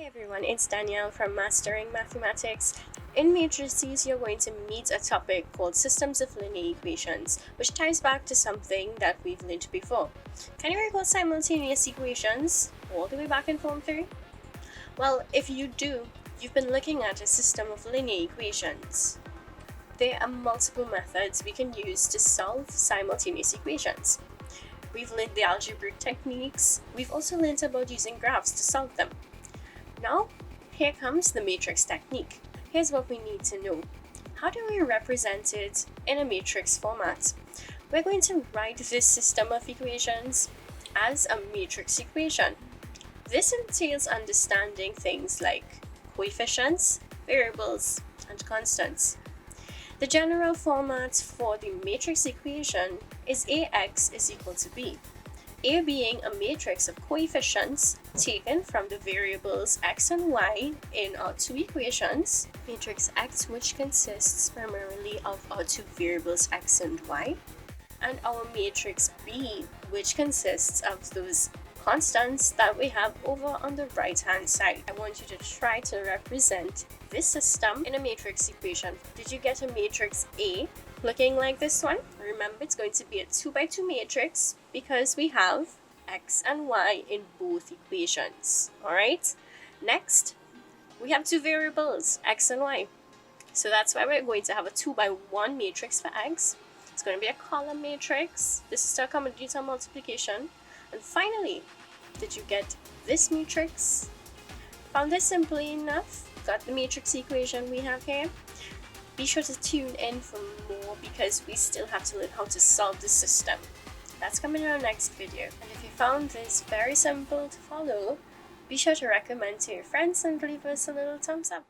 Everyone, it's Danielle from Mastering Mathematics. In Matrices, you're going to meet a topic called systems of linear equations, which ties back to something that we've learned before. Can you recall simultaneous equations all the way back in Form 3? Well, if you do, you've been looking at a system of linear equations. There are multiple methods we can use to solve simultaneous equations. We've learned the algebraic techniques. We've also learned about using graphs to solve them. Now, here comes the matrix technique. Here's what we need to know. How do we represent it in a matrix format? We're going to write this system of equations as a matrix equation. This entails understanding things like coefficients, variables, and constants. The general format for the matrix equation is AX is equal to B. A being a matrix of coefficients taken from the variables x and y in our two equations, matrix X, which consists primarily of our two variables x and y, and our matrix B, which consists of those constants that we have over on the right hand side. I want you to try to represent this system in a matrix equation. Did you get a matrix A looking like this one? Remember, it's going to be a 2x2 matrix because we have x and y in both equations. Alright? Next, we have two variables, x and y. So that's why we're going to have a 2x1 matrix for x. It's going to be a column matrix. This is to accommodate our multiplication. And finally, did you get this matrix? Found this simply enough? Got the matrix equation we have here? Be sure to tune in for more because we still have to learn how to solve the system. That's coming in our next video. And if you found this very simple to follow, be sure to recommend to your friends and leave us a little thumbs up.